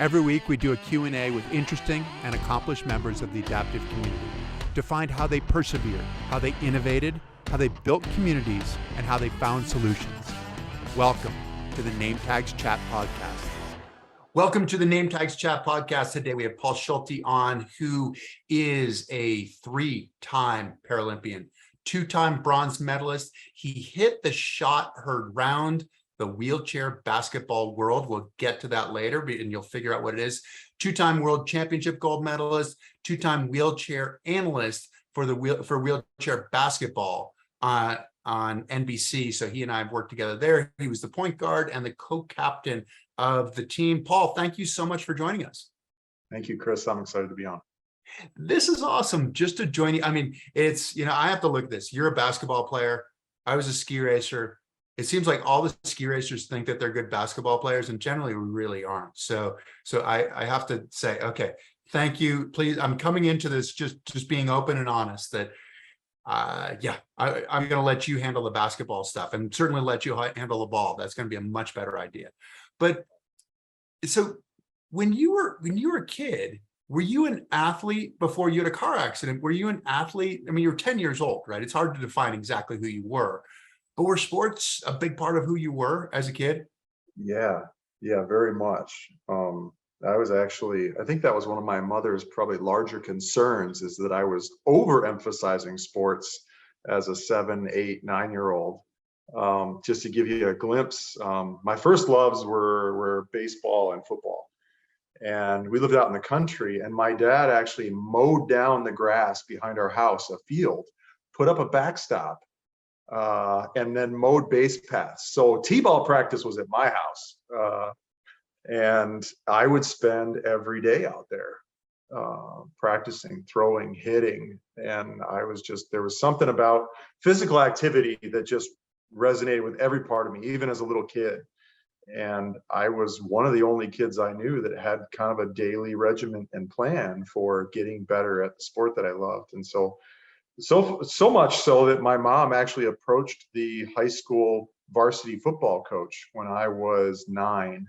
Every week we do a Q&A with interesting and accomplished members of the adaptive community to find how they persevered, how they innovated, how they built communities, and how they found solutions. Welcome to the Nametags Chat Podcast. Welcome to the Nametags Chat Podcast. Today we have Paul Schulte on, who is a three-time Paralympian, two-time bronze medalist. He hit the shot heard round the wheelchair basketball world. We'll get to that later, and you'll figure out what it is. Two-time world championship gold medalist, two-time wheelchair analyst for wheelchair basketball on NBC. So he and I have worked together there. He was the point guard and the co-captain of the team. Paul, thank you so much for joining us. Thank you, Chris. I'm excited to be on. This is awesome just to join you. I mean, it's, I have to look at this. You're a basketball player. I was a ski racer. It seems like all the ski racers think that they're good basketball players, and generally we really aren't. So I have to say, okay, thank you. Please, I'm coming into this just being open and honest that, I'm going to let you handle the basketball stuff, and certainly let you handle the ball. That's going to be a much better idea. But so when you were a kid, were you an athlete before you had a car accident? Were you an athlete? I mean, you're 10 years old, right? It's hard to define exactly who you were. But were sports a big part of who you were as a kid? Yeah, very much. I think that was one of my mother's probably larger concerns, is that I was overemphasizing sports as a 7, 8, 9-year-old. Just to give you a glimpse, my first loves were baseball and football. And we lived out in the country, and my dad actually mowed down the grass behind our house, a field, put up a backstop, and then mowed base paths. So t-ball practice was at my house, and I would spend every day out there practicing, throwing, hitting. And there was something about physical activity that just resonated with every part of me, even as a little kid. And I was one of the only kids I knew that had kind of a daily regimen and plan for getting better at the sport that I loved. And so much so that my mom actually approached the high school varsity football coach when I was 9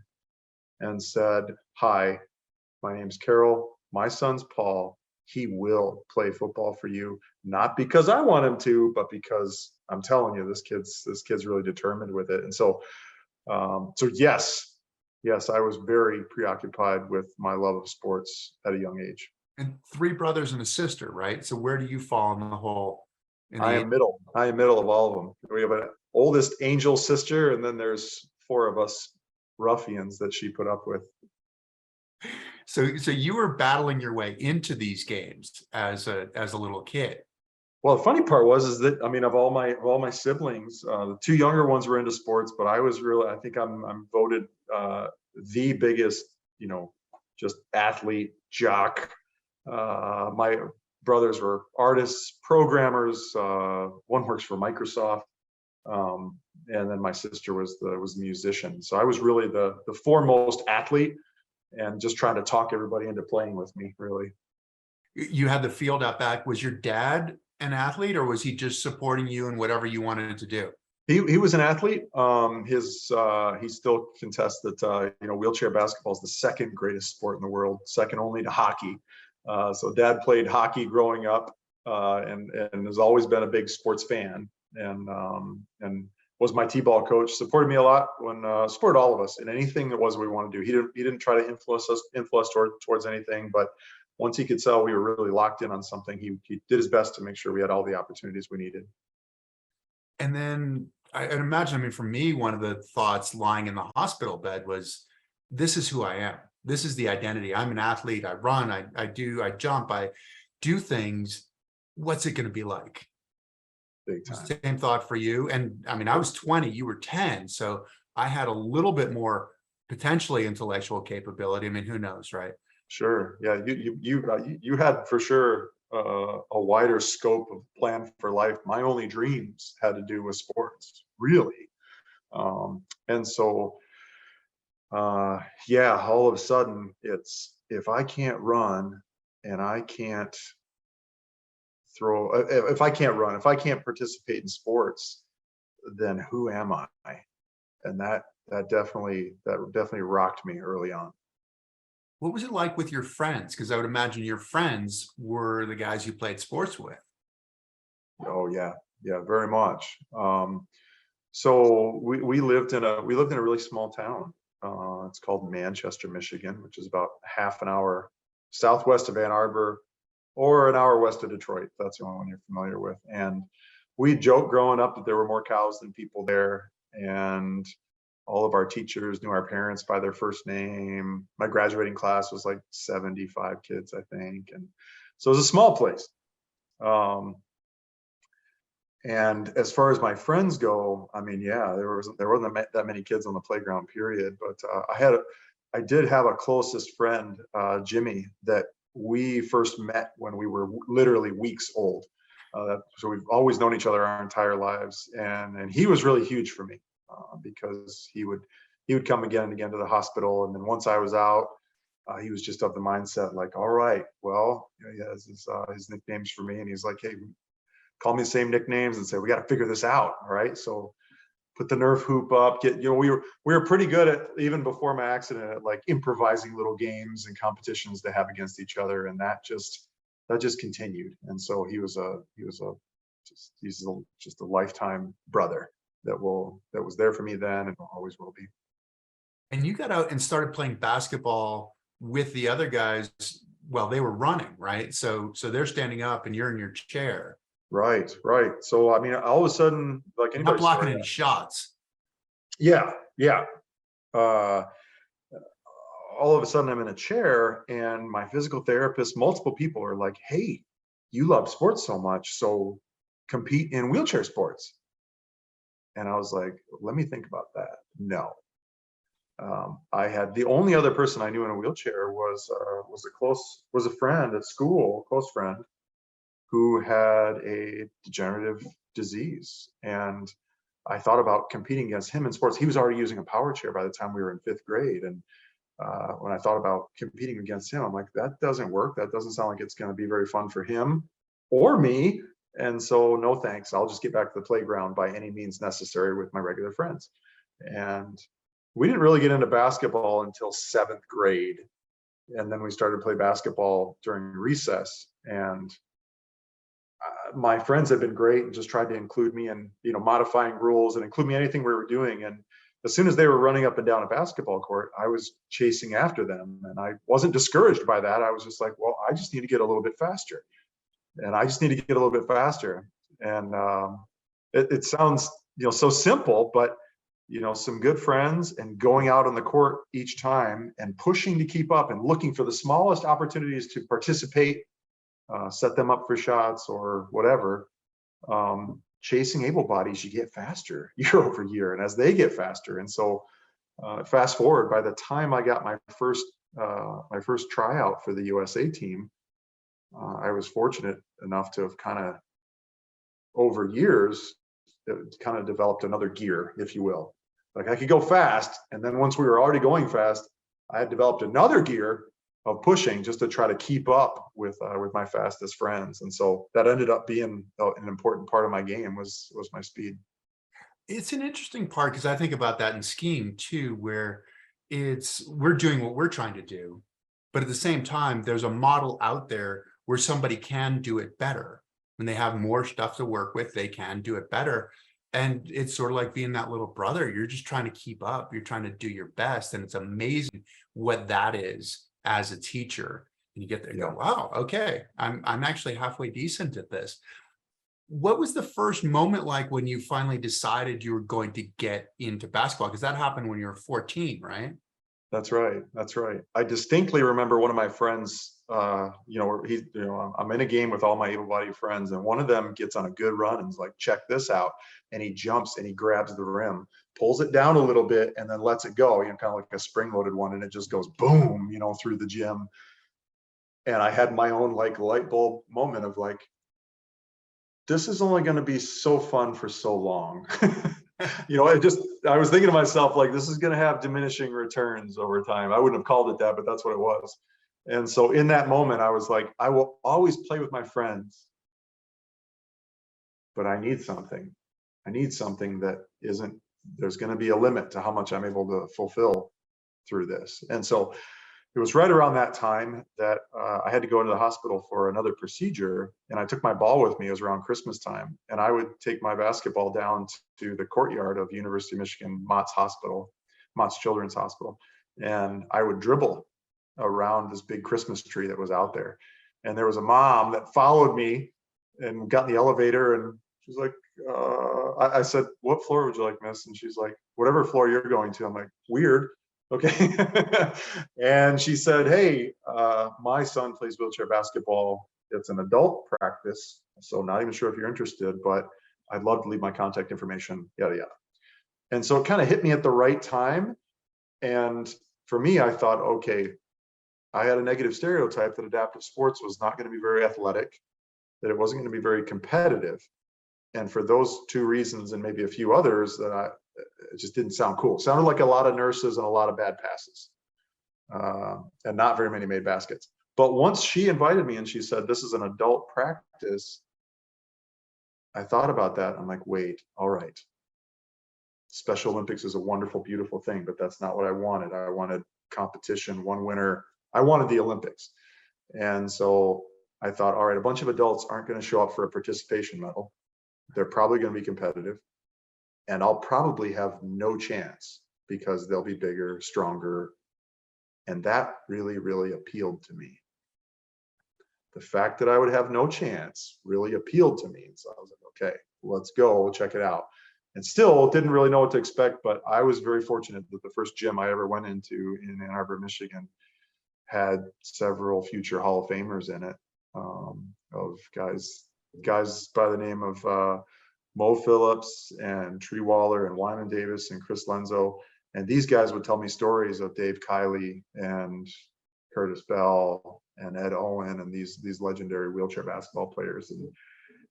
and said, "Hi, my name's Carol. My son's Paul. He will play football for you, not because I want him to, but because I'm telling you, this kid's really determined with it." And so yes, I was very preoccupied with my love of sports at a young age. And 3 brothers and a sister, right? So where do you fall in the whole? I am middle of all of them. We have an oldest angel sister, and then there's 4 of us ruffians that she put up with. So you were battling your way into these games as a little kid. Well, the funny part is that, I mean, of all my siblings, the 2 younger ones were into sports, but I think I'm voted the biggest, just athlete, jock. My brothers were artists, programmers. One works for Microsoft, and then my sister was the musician. So I was really the foremost athlete, and just trying to talk everybody into playing with me. Really, you had the field out back. Was your dad an athlete, or was he just supporting you in whatever you wanted to do? He was an athlete. He still contests that wheelchair basketball is the second greatest sport in the world, second only to hockey. So Dad played hockey growing up, and has always been a big sports fan, and was my t-ball coach. Supported me a lot when supported all of us in anything that we want to do. He didn't try to influence towards anything, but once he could tell we were really locked in on something, he did his best to make sure we had all the opportunities we needed. And then I'd imagine, I mean, for me, one of the thoughts lying in the hospital bed was, this is who I am. This is the identity. I'm an athlete. I run, I jump, I do things. What's it going to be like? Big time. Same thought for you. And I mean, I was 20, you were 10. So I had a little bit more potentially intellectual capability. I mean, who knows, right? Sure. Yeah. You had for sure a wider scope of plan for life. My only dreams had to do with sports, really. And so, all of a sudden it's, if I can't run and I can't if I can't participate in sports, then who am I? And that definitely rocked me early on. What was it like with your friends? Because I would imagine your friends were the guys you played sports with. Oh yeah, yeah, very much. So we lived in a really small town. It's called Manchester, Michigan, which is about half an hour southwest of Ann Arbor, or an hour west of Detroit. That's the only one you're familiar with. And we joked growing up that there were more cows than people there, and all of our teachers knew our parents by their first name. My graduating class was like 75 kids, I think, and so it was a small place. Um, and as far as my friends go, I mean, yeah, there wasn't that many kids on the playground, period. But I did have a closest friend, Jimmy, that we first met when we were literally weeks old. So we've always known each other our entire lives, and he was really huge for me, because he would come again and again to the hospital, and then once I was out, he was just of the mindset like, all right, well, you know, he has his nicknames for me, and he's like, hey, call me the same nicknames and say, we got to figure this out. All right. So put the Nerf hoop up, we were pretty good at, even before my accident, at like improvising little games and competitions to have against each other. And that just continued. And so he's just a lifetime brother that was there for me then and always will be. And you got out and started playing basketball with the other guys while they were running, right? So they're standing up and you're in your chair. Right. Right. So, I mean, all of a sudden, like Not anybody blocking started. any shots. Yeah. Yeah. Uh, all of a sudden I'm in a chair, and my physical therapist, multiple people are like, hey, you love sports so much, so compete in wheelchair sports. And I was like, let me think about that. No. I had the only other person I knew in a wheelchair was a friend at school, close friend, who had a degenerative disease. And I thought about competing against him in sports. He was already using a power chair by the time we were in 5th grade. And when I thought about competing against him, I'm like, that doesn't work. That doesn't sound like it's going to be very fun for him or me. And so, no thanks. I'll just get back to the playground by any means necessary with my regular friends. And we didn't really get into basketball until 7th grade. And then we started to play basketball during recess. And my friends had been great and just tried to include me in, modifying rules and include me in anything we were doing. And as soon as they were running up and down a basketball court, I was chasing after them. And I wasn't discouraged by that. I was just like, well, I just need to get a little bit faster. And I just need to get a little bit faster. And it sounds, so simple, but, some good friends and going out on the court each time and pushing to keep up and looking for the smallest opportunities to participate, set them up for shots or whatever. Chasing able bodies, you get faster year over year, and as they get faster. And so, fast forward, by the time I got my first tryout for the USA team, I was fortunate enough to have kind of, over years, kind of developed another gear, if you will. Like, I could go fast, and then once we were already going fast, I had developed another gear of pushing just to try to keep up with my fastest friends. And so that ended up being an important part of my game was my speed. It's an interesting part because I think about that in skiing too, where we're doing what we're trying to do, but at the same time, there's a model out there where somebody can do it better. When they have more stuff to work with, they can do it better. And it's sort of like being that little brother. You're just trying to keep up. You're trying to do your best. And it's amazing what that is as a teacher. And you get there and go, wow, okay, I'm actually halfway decent at this. What was the first moment like when you finally decided you were going to get into basketball? Because that happened when you were 14, right? That's right. That's right. I distinctly remember one of my friends, I'm in a game with all my able-bodied friends, and one of them gets on a good run and is like, check this out. And he jumps and he grabs the rim, pulls it down a little bit, and then lets it go, kind of like a spring-loaded one. And it just goes boom, through the gym. And I had my own like light bulb moment of like, this is only going to be so fun for so long. I was thinking to myself, like, this is going to have diminishing returns over time. I wouldn't have called it that, but that's what it was. And so in that moment, I was like, I will always play with my friends, but I need something. I need something that there's going to be a limit to how much I'm able to fulfill through this. And so it was right around that time that I had to go into the hospital for another procedure, and I took my ball with me. It was around Christmas time, and I would take my basketball down to the courtyard of University of Michigan Mott's Children's Hospital, and I would dribble around this big Christmas tree that was out there. And there was a mom that followed me and got in the elevator, and she's like, I said, "What floor would you like, miss?" And she's like, "Whatever floor you're going to." I'm like, "Weird. Okay." And she said, "Hey, my son plays wheelchair basketball. It's an adult practice, so not even sure if you're interested, but I'd love to leave my contact information, yada, yada." And so it kind of hit me at the right time. And for me, I thought, okay, I had a negative stereotype that adaptive sports was not going to be very athletic, that it wasn't going to be very competitive. And for those two reasons, and maybe a few others, that it just didn't sound cool. It sounded like a lot of nurses and a lot of bad passes, and not very many made baskets. But once she invited me and she said, "This is an adult practice," I thought about that. I'm like, wait, all right. Special Olympics is a wonderful, beautiful thing, but that's not what I wanted. I wanted competition, one winner. I wanted the Olympics. And so I thought, all right, a bunch of adults aren't going to show up for a participation medal. They're probably going to be competitive, and I'll probably have no chance because they'll be bigger, stronger. And that really, really appealed to me. The fact that I would have no chance really appealed to me. So I was like, okay, let's go, we'll check it out. And still didn't really know what to expect, but I was very fortunate that the first gym I ever went into in Ann Arbor, Michigan, had several future Hall of Famers in it, of guys by the name of Mo Phillips and Tree Waller and Wyman Davis and Chris Lenzo. And these guys would tell me stories of Dave Kiley and Curtis Bell and Ed Owen and these legendary wheelchair basketball players.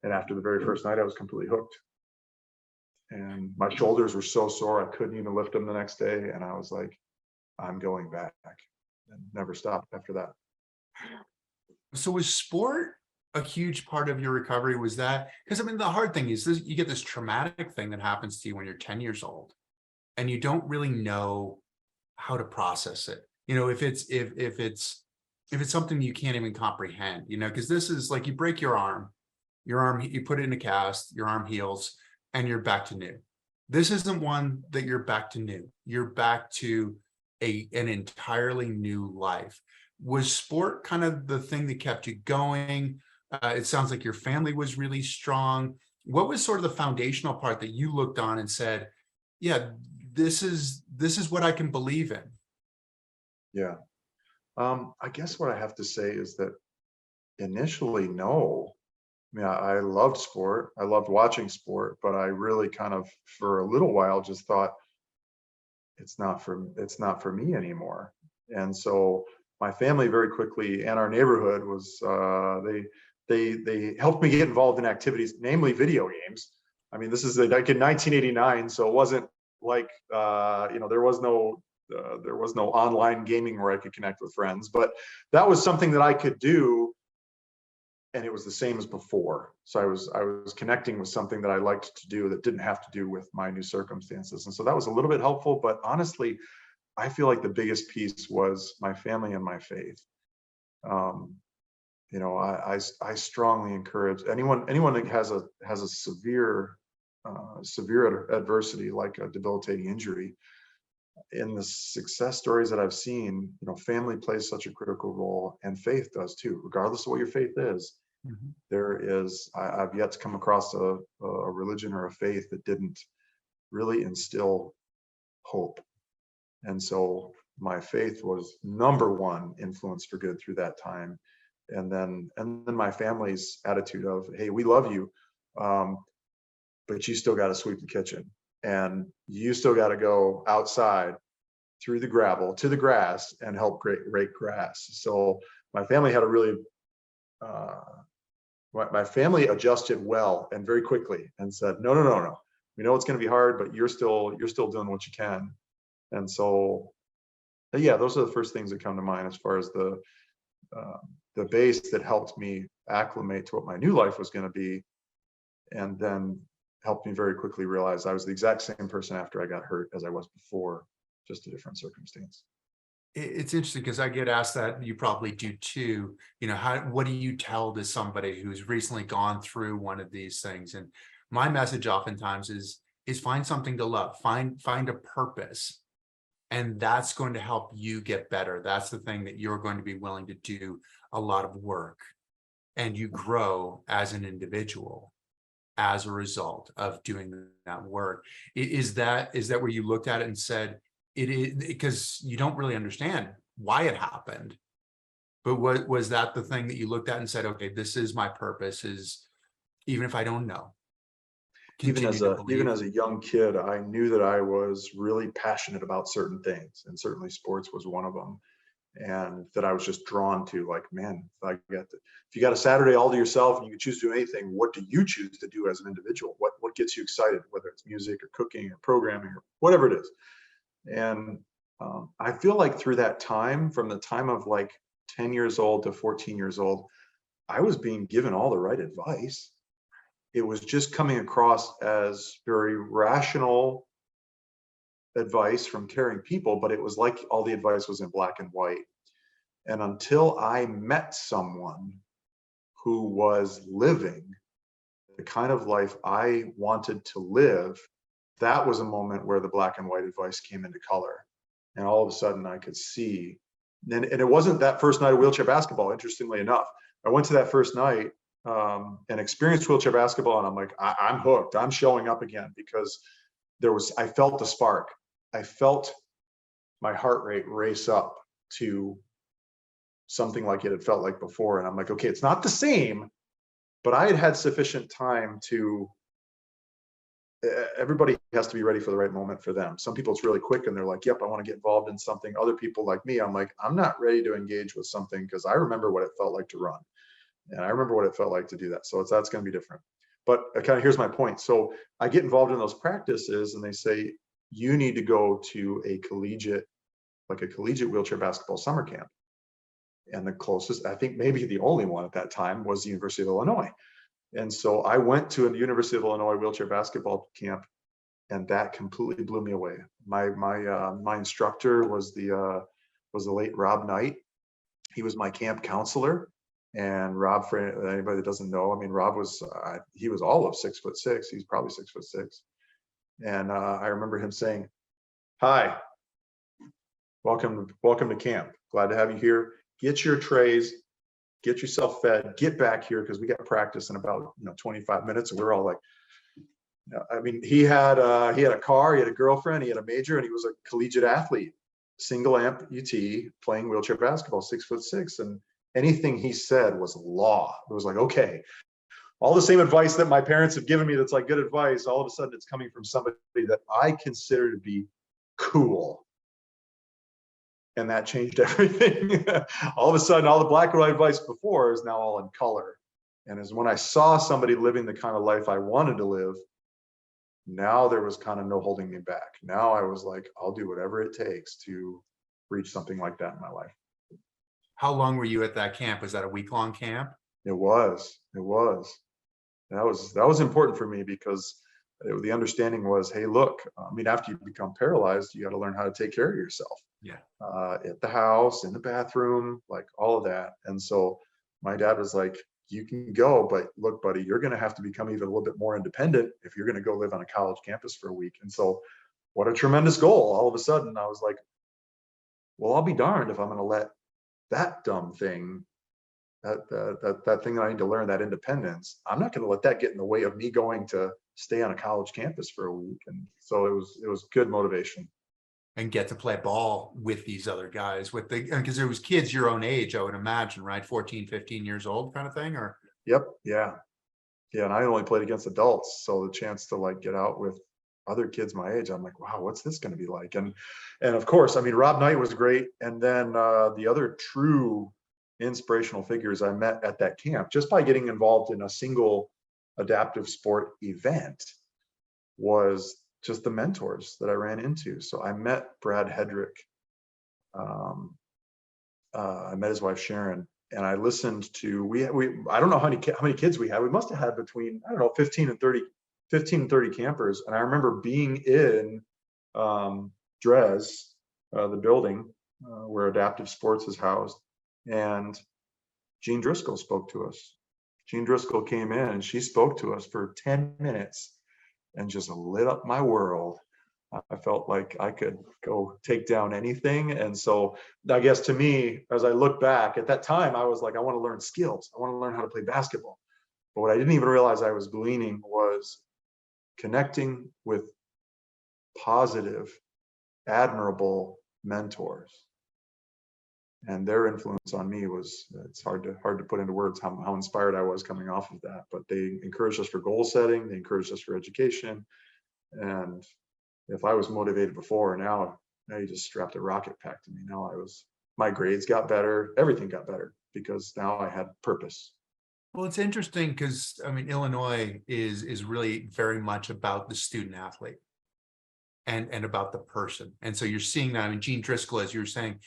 And after the very first night, I was completely hooked. And my shoulders were so sore, I couldn't even lift them the next day. And I was like, I'm going back, and never stopped after that. So was sport a huge part of your recovery? Was that, because I mean, the hard thing is this, you get this traumatic thing that happens to you when you're 10 years old and you don't really know how to process it. You know, if it's something you can't even comprehend, you know, because this is like you break your arm, you put it in a cast, your arm heals, and you're back to new. This isn't one that you're back to new. You're back to an entirely new life. Was sport kind of the thing that kept you going? It sounds like your family was really strong. What was sort of the foundational part that you looked on and said, yeah, this is what I can believe in? Yeah. I guess what I have to say is that initially, no. I mean, I loved sport. I loved watching sport, but I really kind of, for a little while, just thought it's not for me anymore. And so my family very quickly, and our neighborhood was, they helped me get involved in activities, namely video games. I mean, this is like in 1989, so it wasn't like you know, there was no online gaming where I could connect with friends, but that was something that I could do, and it was the same as before. So I was connecting with something that I liked to do that didn't have to do with my new circumstances, and so that was a little bit helpful. But honestly, I feel like the biggest piece was my family and my faith. You know, I strongly encourage anyone that has a severe adversity, like a debilitating injury. In the success stories that I've seen, you know, family plays such a critical role, and faith does too, regardless of what your faith is. Mm-hmm. There is, I've yet to come across a religion or a faith that didn't really instill hope. And so my faith was number one influence for good through that time. And then my family's attitude of, hey, we love you, but you still got to sweep the kitchen, and you still got to go outside through the gravel to the grass and help rake grass. So my family had a really, my family adjusted well and very quickly and said, no. We know it's going to be hard, but you're still doing what you can. And so, yeah, those are the first things that come to mind as far as the base that helped me acclimate to what my new life was going to be, and then helped me very quickly realize I was the exact same person after I got hurt as I was before, just a different circumstance. It's interesting because I get asked that, you probably do too, what do you tell to somebody who's recently gone through one of these things? And my message oftentimes is find something to love, find a purpose, and that's going to help you get better. That's the thing that you're going to be willing to do a lot of work, and you grow as an individual as a result of doing that work. Is that where you looked at it and said, it is, because you don't really understand why it happened, but what was that the thing that you looked at and said, okay, this is my purpose, is even if I don't know, Even continue as to a even believe. as a young kid, I knew that I was really passionate about certain things, and certainly sports was one of them. And that I was just drawn to, like, man, if you got a Saturday all to yourself and you can choose to do anything, what do you choose to do as an individual? What gets you excited, whether it's music or cooking or programming or whatever it is? And I feel like through that time, from the time of like 10 years old to 14 years old, I was being given all the right advice. It was just coming across as very rational advice from caring people, but it was like all the advice was in black and white. And until I met someone who was living the kind of life I wanted to live, that was a moment where the black and white advice came into color. And all of a sudden I could see, and it wasn't that first night of wheelchair basketball, interestingly enough. I went to that first night and experienced wheelchair basketball, and I'm like, I'm hooked. I'm showing up again, because I felt the spark. I felt my heart rate race up to something like it had felt like before. And I'm like, okay, it's not the same, but I had had sufficient time to, everybody has to be ready for the right moment for them. Some people it's really quick and they're like, yep, I want to get involved in something. Other people like me, I'm like, I'm not ready to engage with something because I remember what it felt like to run. And I remember what it felt like to do that. So that's going to be different. But kind of here's my point. So I get involved in those practices and they say, you need to go to a collegiate wheelchair basketball summer camp. And the closest, I think maybe the only one at that time, was the University of Illinois. And so I went to a University of Illinois wheelchair basketball camp, and that completely blew me away. My instructor was the late Rob Knight. He was my camp counselor. And Rob, for anybody that doesn't know, I mean, Rob was he was all of 6'6". He's probably 6'6". And I remember him saying, "Hi, welcome to camp. Glad to have you here. Get your trays, get yourself fed, get back here because we got practice in about 25 minutes." And we're all like, I mean, he had a car, he had a girlfriend, he had a major, and he was a collegiate athlete, single amp UT, playing wheelchair basketball, 6'6". And anything he said was law. It was like, okay, all the same advice that my parents have given me that's like good advice, all of a sudden it's coming from somebody that I consider to be cool. And that changed everything. All of a sudden, all the black and white advice before is now all in color. And as when I saw somebody living the kind of life I wanted to live, now there was kind of no holding me back. Now I was like, I'll do whatever it takes to reach something like that in my life. How long were you at that camp? Was that a week-long camp? It was. That was important for me because the understanding was, hey, look, I mean, after you become paralyzed, you got to learn how to take care of yourself. Yeah. At the house, in the bathroom, like all of that. And so my dad was like, you can go, but look, buddy, you're going to have to become even a little bit more independent if you're going to go live on a college campus for a week. And so what a tremendous goal. All of a sudden I was like, well, I'll be darned if I'm going to let that dumb thing, that thing that I need to learn, that independence, I'm not going to let that get in the way of me going to stay on a college campus for a week. And so it was good motivation. And get to play ball with these other guys, because there was kids your own age, I would imagine, right? 14, 15 years old kind of thing, or? Yep. Yeah. And I only played against adults. So the chance to like get out with other kids my age, I'm like, wow, what's this going to be like? And of course, I mean, Rob Knight was great. And then the other true inspirational figures I met at that camp, just by getting involved in a single adaptive sport event, was just the mentors that I ran into. So I met Brad Hedrick. I met his wife Sharon, and I listened to I don't know how many kids we had. We must have had between, I don't know, 15 and 30 campers. And I remember being in Dres, the building, where adaptive sports is housed. And Jean Driscoll spoke to us. Jean Driscoll came in and she spoke to us for 10 minutes and just lit up my world. I felt like I could go take down anything. And so I guess to me, as I look back at that time, I was like, I want to learn skills. I want to learn how to play basketball. But what I didn't even realize I was gleaning was connecting with positive, admirable mentors. And their influence on me was, it's hard to put into words how inspired I was coming off of that. But they encouraged us for goal setting, they encouraged us for education. And if I was motivated before, now you just strapped a rocket pack to me. Now my grades got better, everything got better because now I had purpose. Well, it's interesting because I mean, Illinois is really very much about the student athlete and about the person. And so you're seeing that. I mean, Jean Driscoll, as you were saying,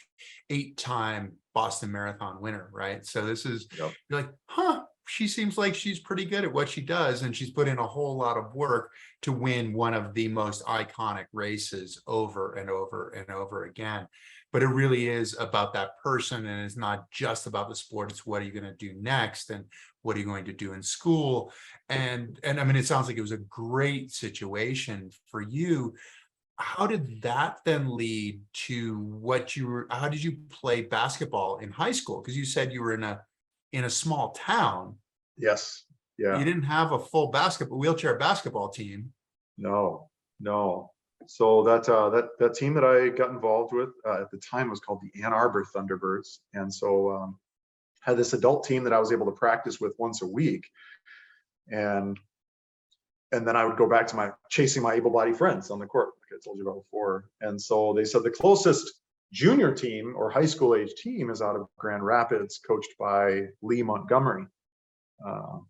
8-time Boston Marathon winner, right? So this is, Yep. You're like, huh, she seems like she's pretty good at what she does. And she's put in a whole lot of work to win one of the most iconic races over and over and over again. But it really is about that person. And it's not just about the sport. It's what are you going to do next? And what are you going to do in school? And I mean, it sounds like it was a great situation for you. How did that then lead to how did you play basketball in high school? Because you said you were in a small town. Yes. Yeah. You didn't have a full wheelchair basketball team. No. So that team that I got involved with at the time was called the Ann Arbor Thunderbirds. And so had this adult team that I was able to practice with once a week. And then I would go back to chasing my able-bodied friends on the court, like I told you about before. And so they said the closest junior team or high school age team is out of Grand Rapids, coached by Lee Montgomery,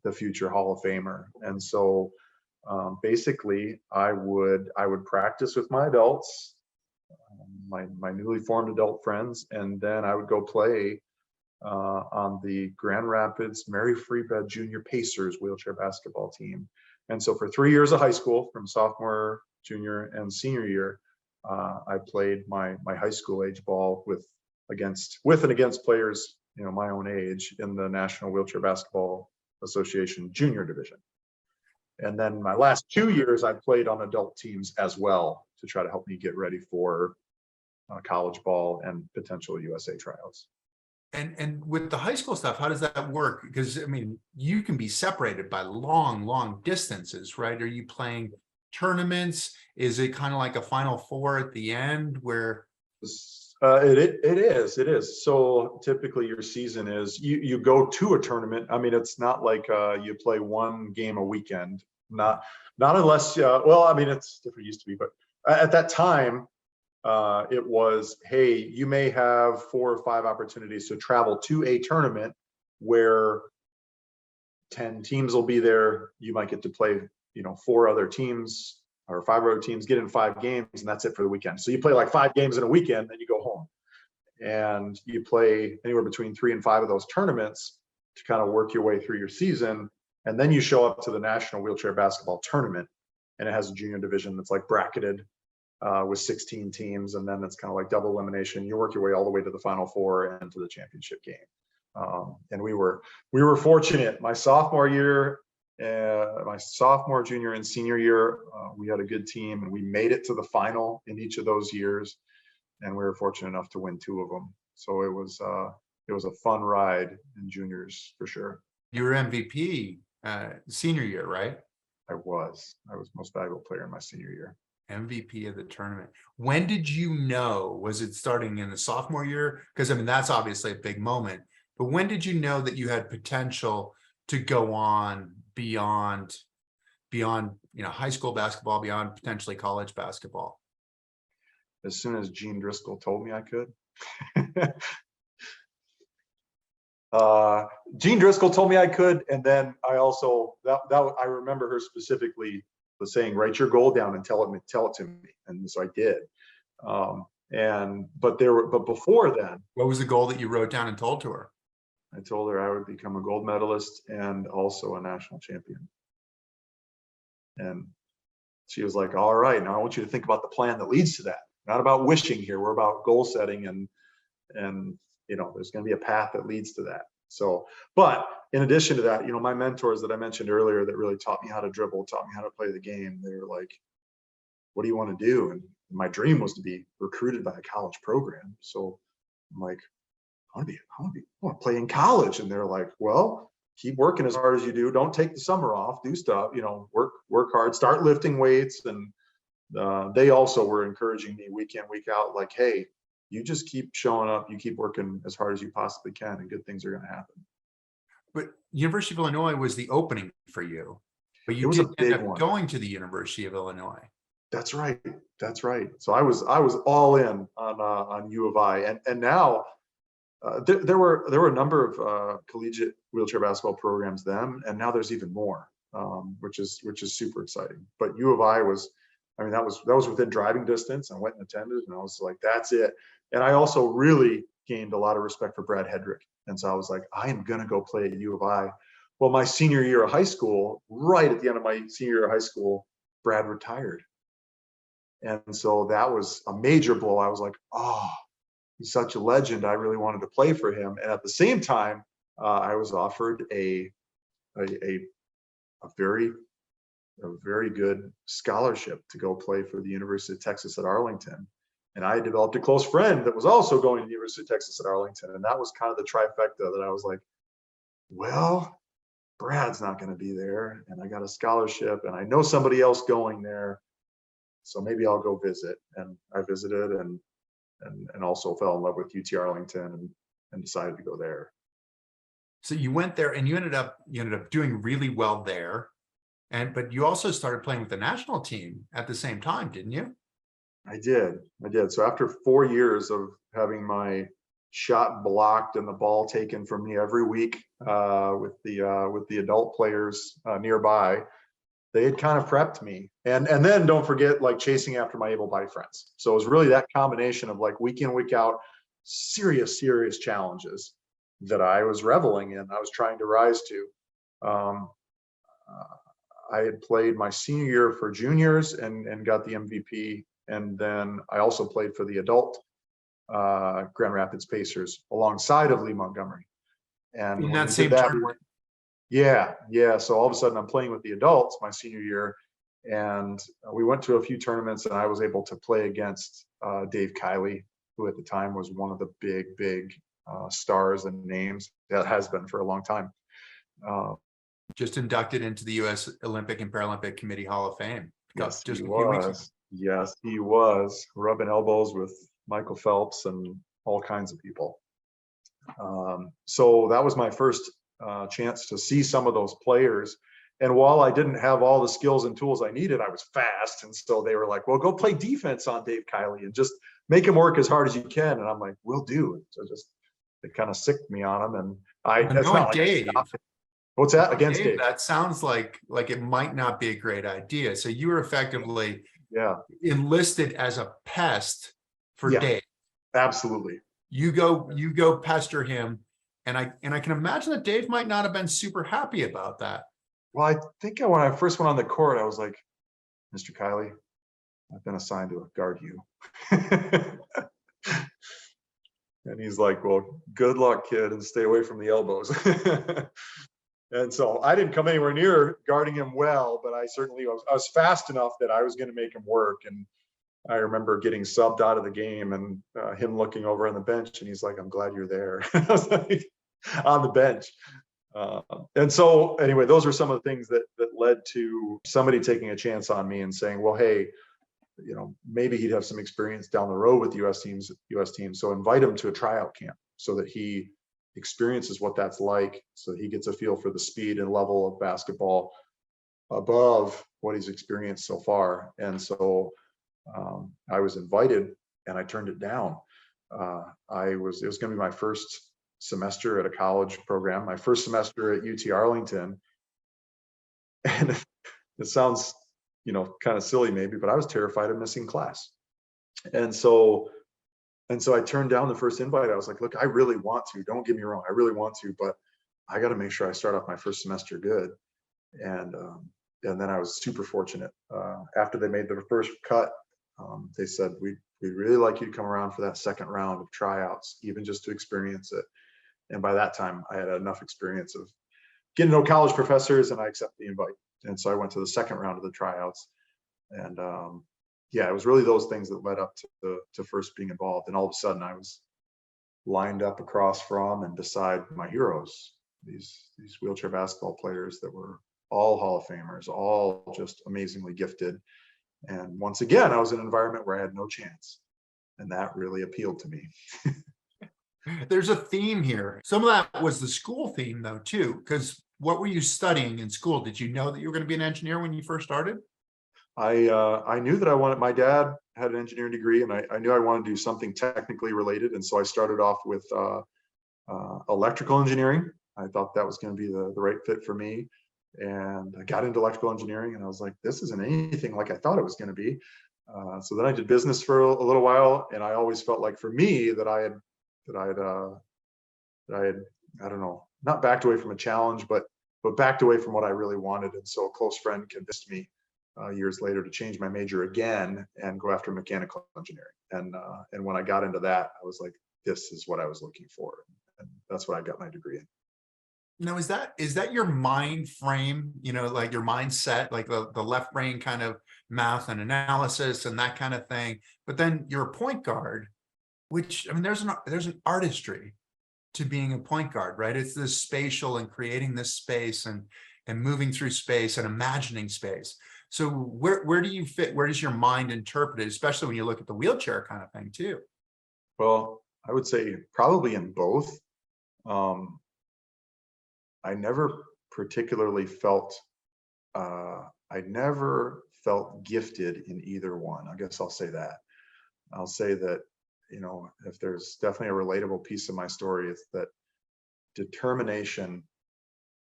the future Hall of Famer. And so basically I would practice with my adults, my newly formed adult friends, and then I would go play on the Grand Rapids Mary Free Bed Junior Pacers wheelchair basketball team. And so for 3 years of high school, from sophomore, junior, and senior year, I played my high school age ball with and against players, my own age in the National Wheelchair Basketball Association junior division. And then my last 2 years, I played on adult teams as well to try to help me get ready for college ball and potential USA tryouts. And with the high school stuff, how does that work? Because I mean, you can be separated by long distances, right? Are you playing tournaments? Is it kind of like a Final Four at the end where? It is. So typically your season is you go to a tournament. I mean, it's not like you play one game a weekend. Not unless well, I mean, it's different. Used to be, but at that time. It was, hey, you may have 4 or 5 opportunities to travel to a tournament where 10 teams will be there. You might get to play, 4 other teams or 5 other teams, get in 5 games, and that's it for the weekend. So you play like 5 games in a weekend, then you go home. And you play anywhere between 3 and 5 of those tournaments to kind of work your way through your season. And then you show up to the National Wheelchair Basketball Tournament, and it has a junior division that's like bracketed with 16 teams, and then it's kind of like double elimination. You work your way all the way to the Final Four and to the championship game. And we were fortunate. My sophomore, junior, and senior year, we had a good team, and we made it to the final in each of those years, and we were fortunate enough to win 2 of them. So it was a fun ride in juniors for sure. You were MVP senior year, right? I was most valuable player in my senior year. MVP of the tournament. When did you know? Was it starting in the sophomore year? Because I mean, that's obviously a big moment. But when did you know that you had potential to go on beyond high school basketball, beyond potentially college basketball? As soon as Jean Driscoll told me I could. Jean Driscoll told me I could, and then I also I remember her specifically was saying, write your goal down and tell it to me, and so I did. But before then, what was the goal that you wrote down and told to her? I told her I would become a gold medalist and also a national champion. And she was like, all right, now I want you to think about the plan that leads to that. Not about wishing here. We're about goal setting and And, there's going to be a path that leads to that. So, but in addition to that, my mentors that I mentioned earlier that really taught me how to dribble, taught me how to play the game, they were like, what do you want to do? And my dream was to be recruited by a college program. So I'm like, I want to play in college. And they're like, well, keep working as hard as you do. Don't take the summer off, do stuff, work hard, start lifting weights. And they also were encouraging me week in, week out, like, hey, you just keep showing up, you keep working as hard as you possibly can, and good things are going to happen. But University of Illinois was the opening for you, but you did end up going to the University of Illinois. That's right. That's right. So I was all in on U of I, and now there were a number of collegiate wheelchair basketball programs then, and now there's even more, which is super exciting. But U of I was, that was within driving distance. I went and attended, and I was like, that's it. And I also really gained a lot of respect for Brad Hedrick, and so I was like, I am gonna go play at U of I. Well, my senior year of high school, right at the end of my senior year of high school, Brad retired. And so that was a major blow. I was like, oh, he's such a legend. I really wanted to play for him. And at the same time, I was offered a very good scholarship to go play for the University of Texas at Arlington. And I developed a close friend that was also going to the University of Texas at Arlington. And that was kind of the trifecta that I was like, well, Brad's not going to be there, and I got a scholarship, and I know somebody else going there, so maybe I'll go visit. And I visited, and also fell in love with UT-Arlington, and decided to go there. So you went there, and you ended up doing really well there, but you also started playing with the national team at the same time, didn't you? I did. So after 4 years of having my shot blocked and the ball taken from me every week with the adult players nearby, they had kind of prepped me. And then don't forget, like, chasing after my able-bodied friends. So it was really that combination of, like, week in, week out, serious challenges that I was reveling in, I was trying to rise to. I had played my senior year for juniors and got the MVP. And then I also played for the adult Grand Rapids Pacers alongside of Lee Montgomery. And in that same tournament. Yeah. So all of a sudden I'm playing with the adults my senior year, and we went to a few tournaments, and I was able to play against Dave Kiley, who at the time was one of the big stars and names that has been for a long time. Just inducted into the U.S. Olympic and Paralympic Committee Hall of Fame. Yes, just he a few weeks ago. was. Yes, he was rubbing elbows with Michael Phelps and all kinds of people. So that was my first chance to see some of those players. And while I didn't have all the skills and tools I needed, I was fast. And so they were like, well, go play defense on Dave Kiley and just make him work as hard as you can. And I'm like, will do. So they kind of sicked me on him. And that's not like Dave. What's that? Against Dave? That sounds like it might not be a great idea. So you were effectively enlisted as a pest for Dave. Absolutely. You go pester him, and I can imagine that Dave might not have been super happy about that. Well, I think when I first went on the court, I was like, Mr. Kiley, I've been assigned to guard you. And he's like, well, good luck, kid, and stay away from the elbows. And so I didn't come anywhere near guarding him well, but I was fast enough that I was going to make him work. And I remember getting subbed out of the game, and him looking over on the bench, and he's like, I'm glad you're there. I was like, on the bench. And so anyway, those are some of the things that led to somebody taking a chance on me and saying, well, hey, maybe he'd have some experience down the road with US teams. So invite him to a tryout camp so that he experiences what that's like, so he gets a feel for the speed and level of basketball above what he's experienced so far. And so I was invited, and I turned it down. It was going to be my first semester at a college program, my first semester at UT-Arlington. And it sounds, kind of silly maybe, but I was terrified of missing class. And so I turned down the first invite. I was like, look, I really want to, don't get me wrong, I really want to, but I got to make sure I start off my first semester good. And then I was super fortunate. After they made their first cut, they said, we'd really like you to come around for that second round of tryouts, even just to experience it. And by that time, I had enough experience of getting to know college professors, and I accepted the invite. And so I went to the second round of the tryouts. And yeah, it was really those things that led up to first being involved. And all of a sudden, I was lined up across from and beside my heroes, these wheelchair basketball players that were all Hall of Famers, all just amazingly gifted. And once again, I was in an environment where I had no chance. And that really appealed to me. There's a theme here. Some of that was the school theme, though, too, because what were you studying in school? Did you know that you were going to be an engineer when you first started? I knew that I wanted, my dad had an engineering degree, and I knew I wanted to do something technically related. And so I started off with electrical engineering. I thought that was going to be the right fit for me. And I got into electrical engineering, and I was like, this isn't anything like I thought it was going to be. So then I did business for a little while, and I always felt like for me that I had, I don't know, not backed away from a challenge, but backed away from what I really wanted. And so a close friend convinced me years later to change my major again and go after mechanical engineering. And when I got into that, I was like, this is what I was looking for. And that's what I got my degree in. Now, is that your mind frame, like your mindset, like the left brain kind of math and analysis and that kind of thing? But then you're a point guard, which, I mean, there's an artistry to being a point guard, right? It's this spatial and creating this space and moving through space and imagining space. So where do you fit? Where does your mind interpret it, especially when you look at the wheelchair kind of thing too? Well, I would say probably in both. I never particularly felt, I never felt gifted in either one. I guess I'll say that. I'll say that, if there's definitely a relatable piece of my story, it's that determination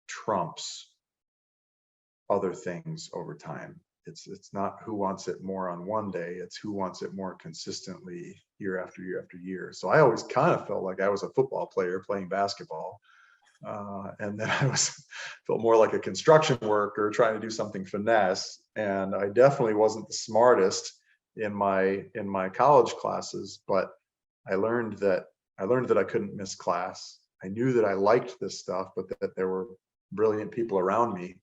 trumps other things over time. It's not who wants it more on one day, it's who wants it more consistently year after year after year. So I always kind of felt like I was a football player playing basketball. And then I felt more like a construction worker trying to do something finesse. And I definitely wasn't the smartest in my college classes, but I learned that I couldn't miss class. I knew that I liked this stuff, but that there were brilliant people around me,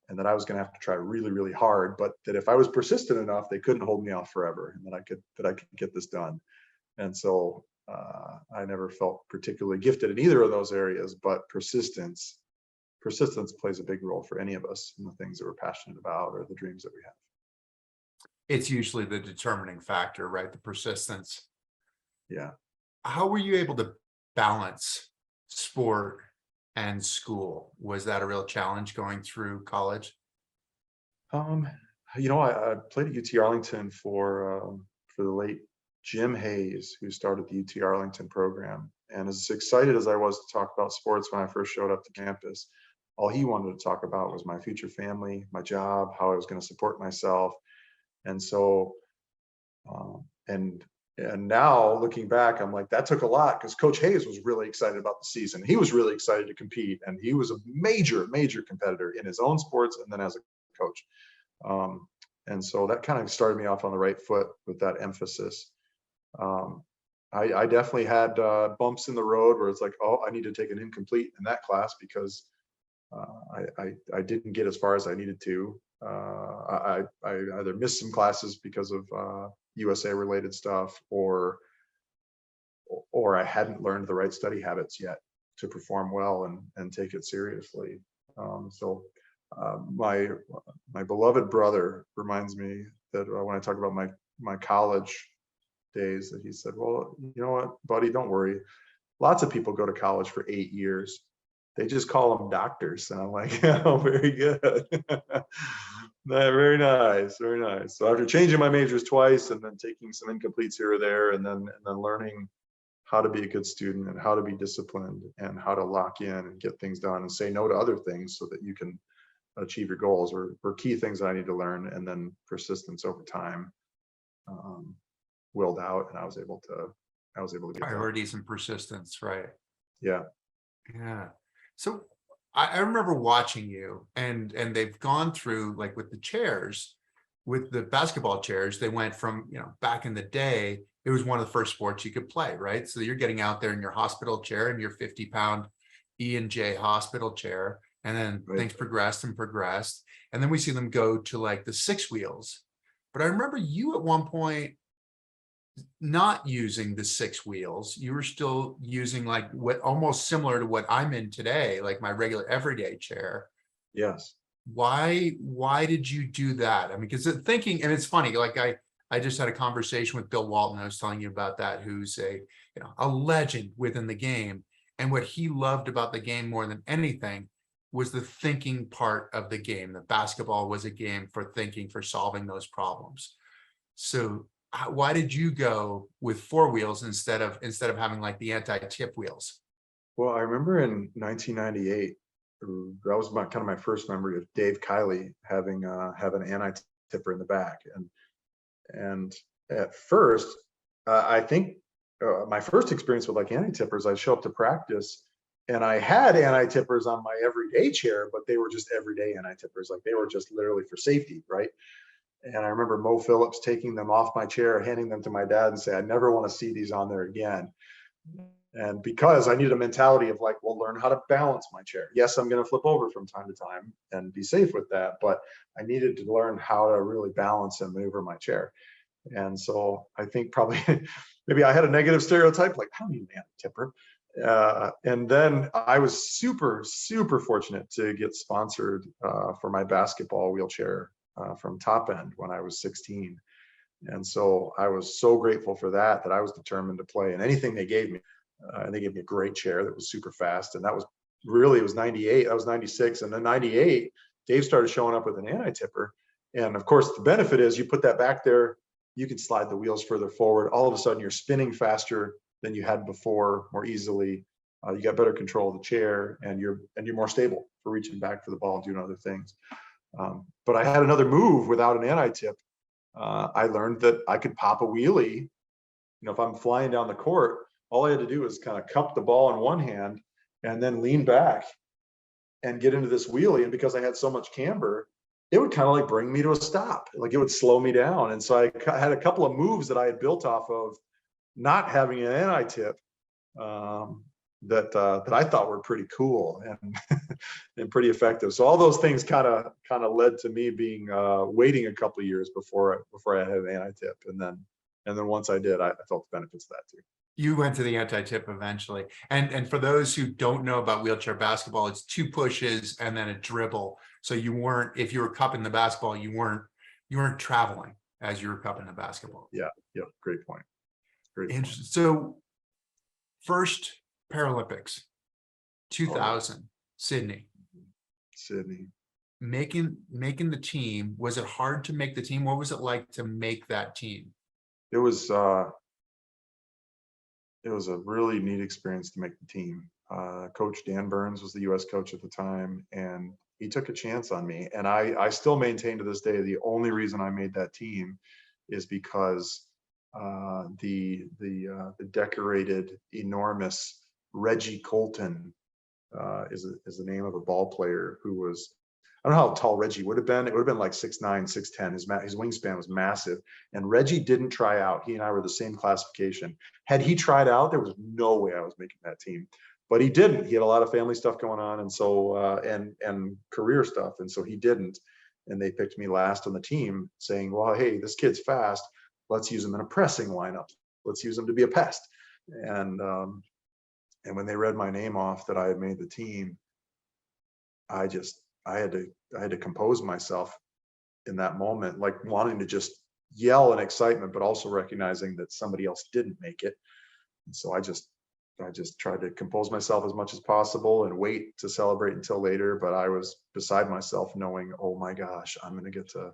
and that I was going to have to try really, really hard, but that if I was persistent enough, they couldn't hold me off forever, and that I could get this done. And so I never felt particularly gifted in either of those areas, but persistence plays a big role for any of us in the things that we're passionate about or the dreams that we have. It's usually the determining factor, right? The persistence. Yeah. How were you able to balance sport and school? Was that a real challenge going through college? I played at UT-Arlington for the late Jim Hayes, who started the UT-Arlington program. And as excited as I was to talk about sports when I first showed up to campus, all he wanted to talk about was my future family, my job, how I was going to support myself. And so, and now looking back, I'm like, that took a lot, because Coach Hayes was really excited about the season. He was really excited to compete, and he was a major, major competitor in his own sports and then as a coach. And so that kind of started me off on the right foot with that emphasis. I definitely had bumps in the road where it's like, oh, I need to take an incomplete in that class because I didn't get as far as I needed to. I either missed some classes because of USA related stuff, or I hadn't learned the right study habits yet to perform well and take it seriously. My beloved brother reminds me that when I talk about my college days, that he said, well, you know what, buddy, don't worry. Lots of people go to college for 8 years. They just call them doctors. And I'm like, oh, very good. Very nice, very nice. So after changing my majors twice and then taking some incompletes here or there, and then learning how to be a good student and how to be disciplined and how to lock in and get things done and say no to other things so that you can achieve your goals, or key things that I need to learn, and then persistence over time willed out, and I was able to get Priorities and persistence, right? Yeah. So I remember watching you, and they've gone through, like with the chairs, with the basketball chairs, they went from, back in the day, it was one of the first sports you could play, right? So you're getting out there in your hospital chair and your 50-pound E&J hospital chair. And then Right. things progressed and progressed. And then we see them go to like the 6 wheels. But I remember you at one point not using the 6 wheels. You were still using like what almost similar to what I'm in today, like my regular everyday chair. Yes. Why did you do that? I mean, because thinking, and it's funny, like I just had a conversation with Bill Walton. I was telling you about that, who's a legend within the game. And what he loved about the game more than anything was the thinking part of the game. The basketball was a game for thinking, for solving those problems. So why did you go with 4 wheels instead of having like the anti-tip wheels? Well, I remember in 1998, that was kind of my first memory of Dave Kiley having an anti-tipper in the back, and at first, I think my first experience with like anti-tippers, I'd show up to practice and I had anti-tippers on my everyday chair, but they were just everyday anti-tippers, like they were just literally for safety, right? And I remember Mo Phillips taking them off my chair, handing them to my dad and say, I never want to see these on there again. And because I needed a mentality of like, well, learn how to balance my chair. Yes, I'm going to flip over from time to time and be safe with that, but I needed to learn how to really balance and maneuver my chair. And so I think probably maybe I had a negative stereotype, like, I don't need an anti-tipper. And then I was super, super fortunate to get sponsored for my basketball wheelchair from Top End when I was 16. And so I was so grateful for that I was determined to play in anything they gave me. And they gave me a great chair that was super fast. And that was really, it was 98, I was 96. And then 98, Dave started showing up with an anti-tipper. And of course, the benefit is you put that back there, you can slide the wheels further forward. All of a sudden you're spinning faster than you had before, more easily. You got better control of the chair, and you're more stable for reaching back for the ball and doing other things. But I had another move without an anti-tip. I learned that I could pop a wheelie. If I'm flying down the court, all I had to do was kind of cup the ball in one hand and then lean back and get into this wheelie. And because I had so much camber, it would kind of like bring me to a stop, like it would slow me down. And so I had a couple of moves that I had built off of not having an anti-tip that I thought were pretty cool and and pretty effective. So all those things kind of led to me being waiting a couple of years before I had an anti-tip, and then once I did, I felt the benefits of that too. You went to the anti-tip eventually. And for those who don't know about wheelchair basketball, it's 2 pushes and then a dribble. So you weren't, if you were cupping the basketball, you weren't traveling as you were cupping the basketball. Yeah. Great point. Interesting. So first Paralympics, 2000, Sydney. Making the team. Was it hard to make the team? What was it like to make that team? It was a really neat experience to make the team. Coach Dan Burns was the U.S. coach at the time, and he took a chance on me. And I still maintain to this day the only reason I made that team is because the decorated, enormous Reggie Colton is the name of a ball player who was, I don't know how tall Reggie would have been. It would have been like 6'9", 6'10". His wingspan was massive. And Reggie didn't try out. He and I were the same classification. Had he tried out, there was no way I was making that team. But he didn't. He had a lot of family stuff going on, and so and career stuff, and so he didn't. And they picked me last on the team, saying, "Well, hey, this kid's fast. Let's use him in a pressing lineup. Let's use him to be a pest." And when they read my name off that I had made the team, I had to compose myself in that moment, like wanting to just yell in excitement, but also recognizing that somebody else didn't make it. And so I just tried to compose myself as much as possible and wait to celebrate until later. But I was beside myself, knowing, oh my gosh, I'm gonna get to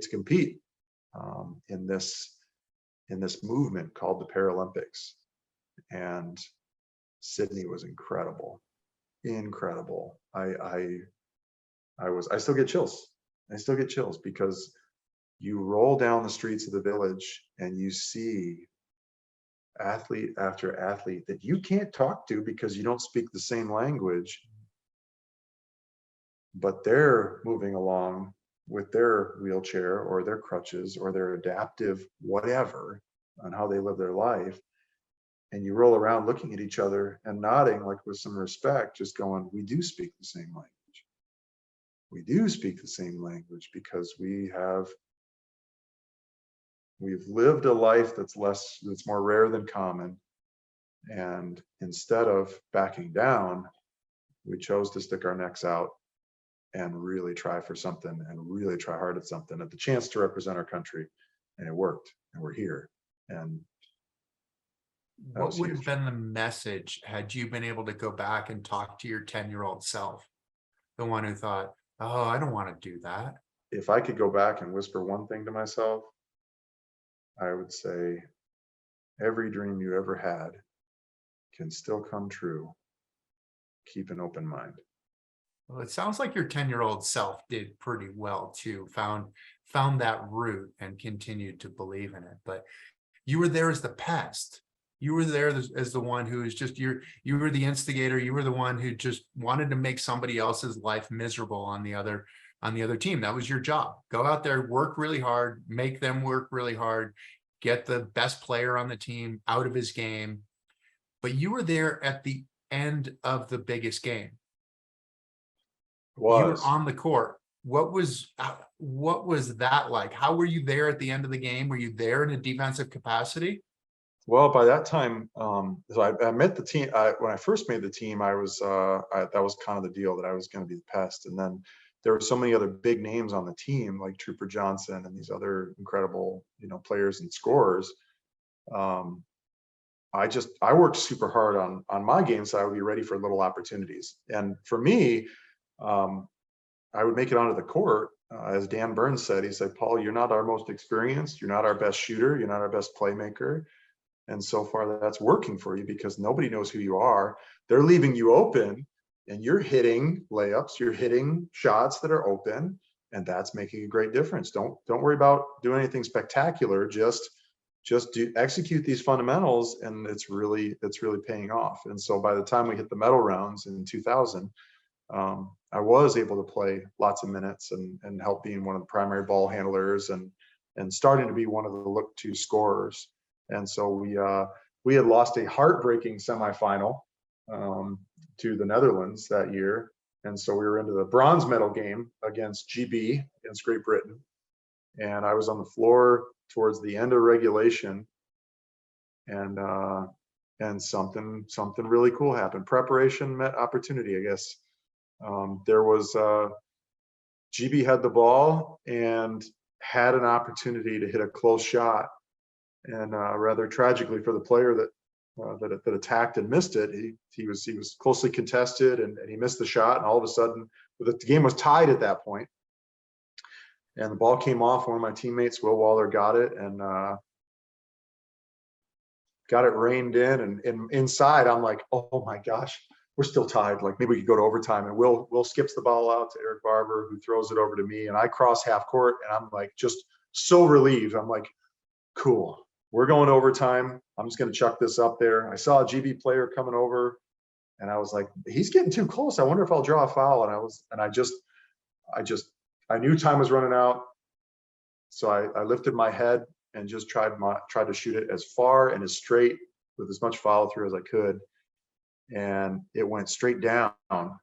compete in this movement called the Paralympics. And Sydney was incredible. I still get chills because you roll down the streets of the village and you see athlete after athlete that you can't talk to because you don't speak the same language, but they're moving along with their wheelchair or their crutches or their adaptive whatever on how they live their life. And you roll around looking at each other and nodding like with some respect, just going, we do speak the same language. We do speak the same language because we've lived a life that's more rare than common. And instead of backing down, we chose to stick our necks out and really try for something and really try hard at something, at the chance to represent our country. And it worked, and we're here. And what would have been the message had you been able to go back and talk to your 10-year-old self, the one who thought, oh, I don't want to do that? If I could go back and whisper one thing to myself, I would say, every dream you ever had can still come true. Keep an open mind. Well, it sounds like your 10-year-old self did pretty well too, found that route and continued to believe in it. But you were there as the pest. You were there as the one who is just, you were the instigator. You were the one who just wanted to make somebody else's life miserable on the other team. That was your job. Go out there, work really hard, make them work really hard, get the best player on the team out of his game. But you were there at the end of the biggest game. You were on the court. What was that like? How were you there at the end of the game? Were you there in a defensive capacity? Well, by that time, so I met the team. When I first made the team, that was kind of the deal, that I was going to be the pest. And then there were so many other big names on the team, like Trooper Johnson and these other incredible, players and scorers. I worked super hard on my game, so I would be ready for little opportunities. And for me, I would make it onto the court. As Dan Burns said, he said, Paul, you're not our most experienced, you're not our best shooter, you're not our best playmaker. And so far that's working for you because nobody knows who you are. They're leaving you open and you're hitting layups, you're hitting shots that are open, and that's making a great difference. Don't worry about doing anything spectacular. Just execute these fundamentals, and it's really paying off. And so by the time we hit the medal rounds in 2000, I was able to play lots of minutes and help being one of the primary ball handlers and starting to be one of the look-to scorers. And so we had lost a heartbreaking semifinal to the Netherlands that year. And so we were into the bronze medal game against GB, against Great Britain. And I was on the floor towards the end of regulation, and something really cool happened. Preparation met opportunity, I guess. There was GB had the ball and had an opportunity to hit a close shot, and rather tragically for the player that attacked and missed it, he was closely contested and he missed the shot, and all of a sudden the game was tied at that point, and the ball came off. One of my teammates, Will Waller, got it and got it reined in, and inside I'm like, oh my gosh, we're still tied. Like, maybe we could go to overtime. And Will skips the ball out to Eric Barber, who throws it over to me, and I cross half court, and I'm like just so relieved. I'm like, cool, we're going to overtime. I'm just going to chuck this up there. I saw a GB player coming over, and I was like, he's getting too close. I wonder if I'll draw a foul. And I knew time was running out, so I lifted my head and just tried to shoot it as far and as straight with as much follow through as I could. And it went straight down. And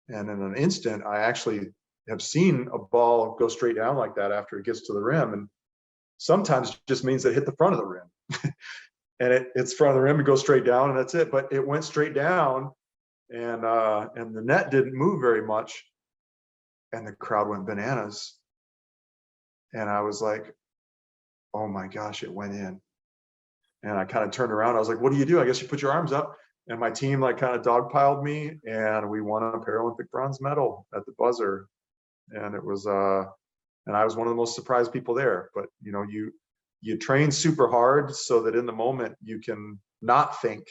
in an instant, I actually have seen a ball go straight down like that after it gets to the rim. And sometimes it just means it hit the front of the rim. And it's front of the rim, and goes straight down, and that's it. But it went straight down, and the net didn't move very much, and the crowd went bananas. And I was like, oh my gosh, it went in. And I kind of turned around. I was like, what do you do? I guess you put your arms up. And my team like kind of dogpiled me, and we won a Paralympic bronze medal at the buzzer. And it was and I was one of the most surprised people there. But you train super hard so that in the moment you can not think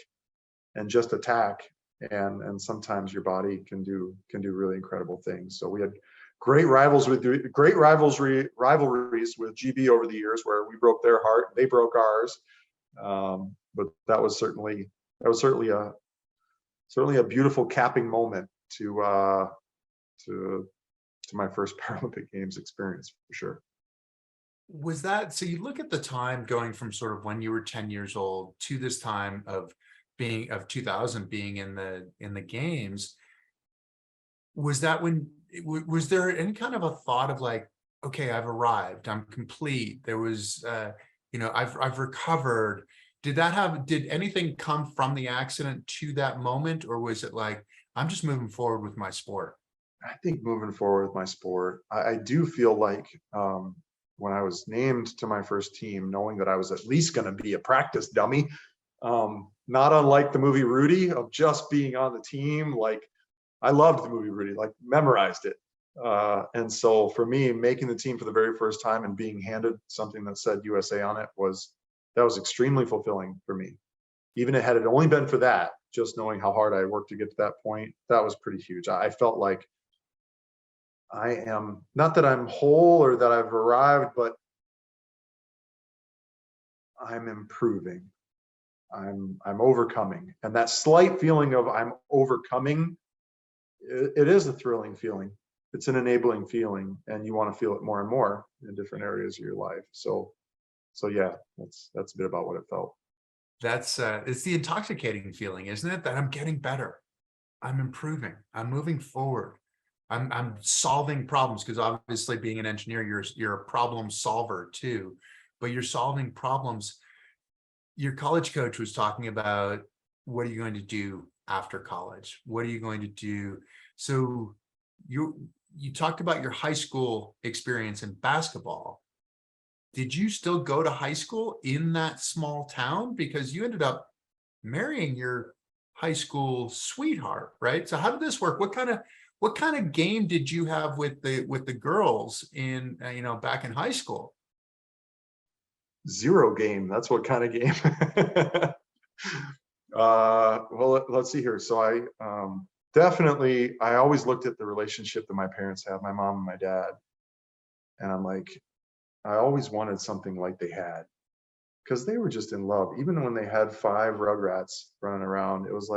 and just attack. And sometimes your body can do really incredible things. So we had great rivalries with GB over the years, where we broke their heart, they broke ours. But that was certainly a beautiful capping moment to to my first Paralympic Games experience for sure. Was that, so you look at the time going from sort of when you were 10 years old to this time of 2000 being in the games, was that when, was there any kind of a thought of like, okay, I've arrived, I'm complete, there was, I've recovered? Did anything come from the accident to that moment, or was it like, I'm just moving forward with my sport? I think moving forward with my sport, I do feel like when I was named to my first team, knowing that I was at least going to be a practice dummy, not unlike the movie Rudy, of just being on the team. Like, I loved the movie Rudy, like memorized it. And so for me, making the team for the very first time and being handed something that said USA on it was extremely fulfilling for me. Even had it only been for that, just knowing how hard I worked to get to that point, that was pretty huge. I felt like I am, not that I'm whole or that I've arrived, but I'm improving. I'm overcoming. And that slight feeling of I'm overcoming, it is a thrilling feeling. It's an enabling feeling, and you want to feel it more and more in different areas of your life. So yeah, that's a bit about what it felt. That's it's the intoxicating feeling, isn't it? That I'm getting better, I'm improving, I'm moving forward, I'm solving problems, because obviously being an engineer, you're a problem solver too, but you're solving problems. Your college coach was talking about, what are you going to do after college? What are you going to do? So you talked about your high school experience in basketball. Did you still go to high school in that small town? Because you ended up marrying your high school sweetheart, right? So how did this work? What kind of game did you have with the girls in back in high school? Zero game. That's what kind of game. Well, let's see here. So I always looked at the relationship that my parents had, my mom and my dad, and I'm like, I always wanted something like they had, because they were just in love. Even when they had 5 rugrats running around, it was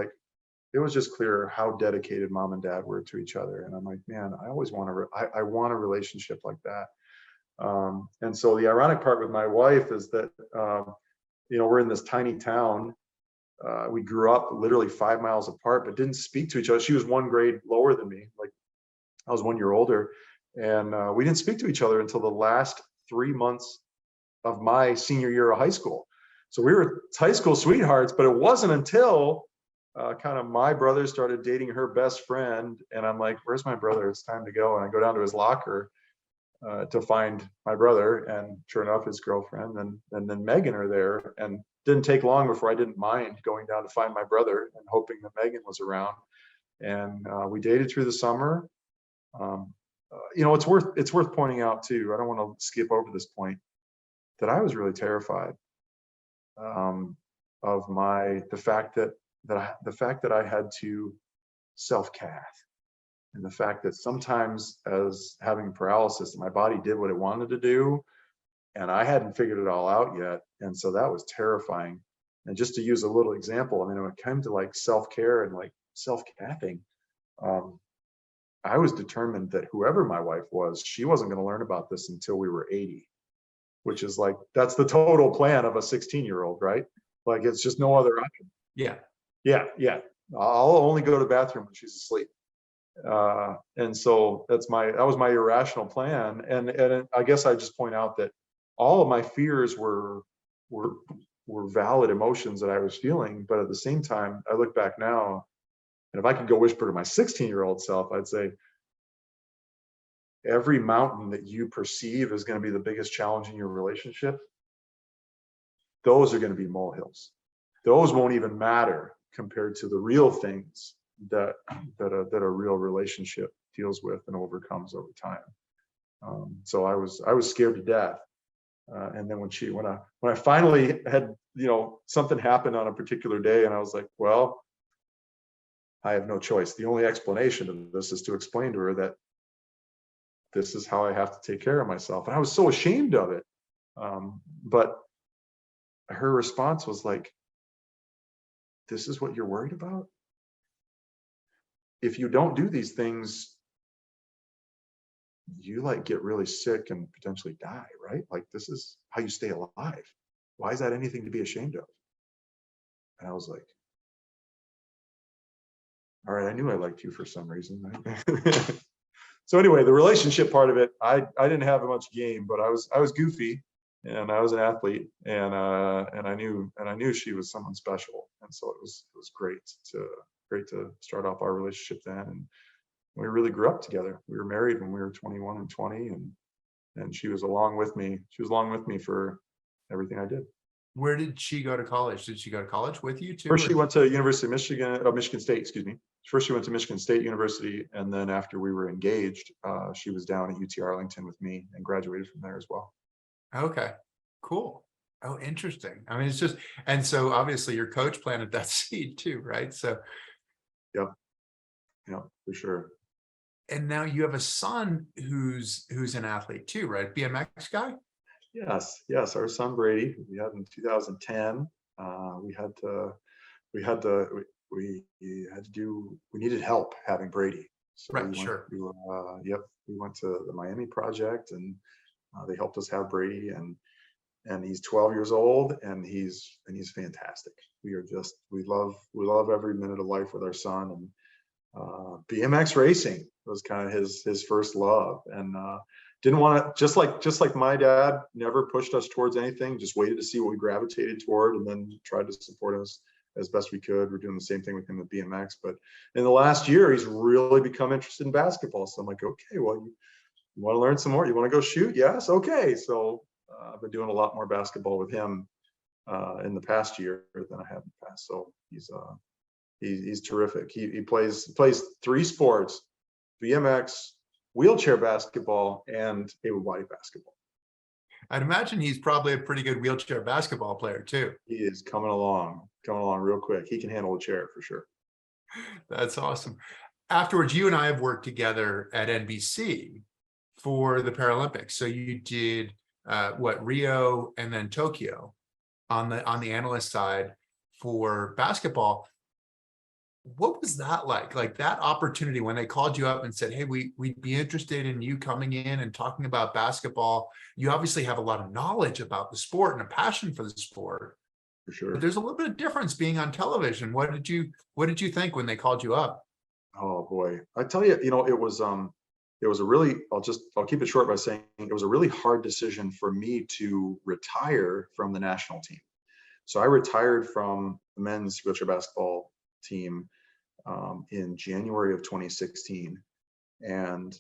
just clear how dedicated mom and dad were to each other. And I'm like, man, I always want I want a relationship like that. And so the ironic part with my wife is that we're in this tiny town. We grew up literally 5 miles apart, but didn't speak to each other. She was 1 grade lower than me, like I was 1 year older, and we didn't speak to each other until the last 3 months of my senior year of high school. So we were high school sweethearts, but it wasn't until kind of my brother started dating her best friend, and I'm like, where's my brother? It's time to go. And I go down to his locker to find my brother, and sure enough, his girlfriend and then Megan are there. And didn't take long before I didn't mind going down to find my brother and hoping that Megan was around. And we dated through the summer. It's worth pointing out too, I don't want to skip over this point, that I was really terrified of the fact that I had to self-cath, and the fact that sometimes, as having paralysis, my body did what it wanted to do, and I hadn't figured it all out yet. And so that was terrifying. And just to use a little example, I mean, when it came to like self-care and like self-cathing, I was determined that whoever my wife was, she wasn't going to learn about this until we were 80, which is like, that's the total plan of a 16-year-old, right? Like, it's just no other option. Yeah. Yeah. I'll only go to the bathroom when she's asleep. And so that was my irrational plan. And I guess I just point out that all of my fears were valid emotions that I was feeling. But at the same time, I look back now, and if I could go whisper to my 16-year-old self, I'd say, every mountain that you perceive is going to be the biggest challenge in your relationship, those are going to be molehills. Those won't even matter compared to the real things that a real relationship deals with and overcomes over time. So I was scared to death. And then when I finally had, something happened on a particular day, and I was like, well, I have no choice. The only explanation of this is to explain to her that this is how I have to take care of myself. And I was so ashamed of it. But her response was like, this is what you're worried about? If you don't do these things, you like get really sick and potentially die, right? Like this is how you stay alive. Why is that anything to be ashamed of? And I was like, all right, I knew I liked you for some reason. So anyway, the relationship part of it, I didn't have much game, but I was goofy and I was an athlete, and I knew she was someone special, and so it was great to start off our relationship then, and we really grew up together. We were married when we were 21 and 20, and she was along with me. She was along with me for everything I did. Where did she go to college? Did she go to college with you too? First, she went to University of Michigan, Michigan State, excuse me. First, she went to Michigan State University, and then after we were engaged, she was down at UT-Arlington with me and graduated from there as well. Okay, cool. Oh, interesting. I mean, it's just, and so obviously your coach planted that seed too, right? So, Yep, for sure. and now you have a son who's an athlete too, right? BMX guy? Yes. Our son Brady, we had in 2010. We needed help having Brady. So Right, sure. we went to the Miami project, and they helped us have Brady, and he's 12 years old, and he's fantastic. We love every minute of life with our son, and BMX racing was kind of his first love, and didn't want to, just like my dad never pushed us towards anything, just waited to see what we gravitated toward and then tried to support us as best we could. We're doing the same thing with him with BMX, but in the last year he's really become interested in basketball. So I'm like, okay, well, you want to learn some more? You want to go shoot? Yes, okay. So I've been doing a lot more basketball with him in the past year than I have in the past. So he's terrific. He plays 3 sports: BMX, wheelchair basketball, and able body basketball. I'd imagine he's probably a pretty good wheelchair basketball player too. He is coming along real quick. He can handle a chair for sure. That's awesome. Afterwards, you and I have worked together at NBC for the Paralympics. So you did Rio and then Tokyo on the analyst side for basketball. What was that like? Like that opportunity when they called you up and said, hey, we'd be interested in you coming in and talking about basketball. You obviously have a lot of knowledge about the sport and a passion for the sport. For sure. But there's a little bit of difference being on television. What did you think when they called you up? Oh boy. I tell you, it was a really, I'll keep it short by saying it was a really hard decision for me to retire from the national team. So I retired from the men's wheelchair basketball team in January of 2016. And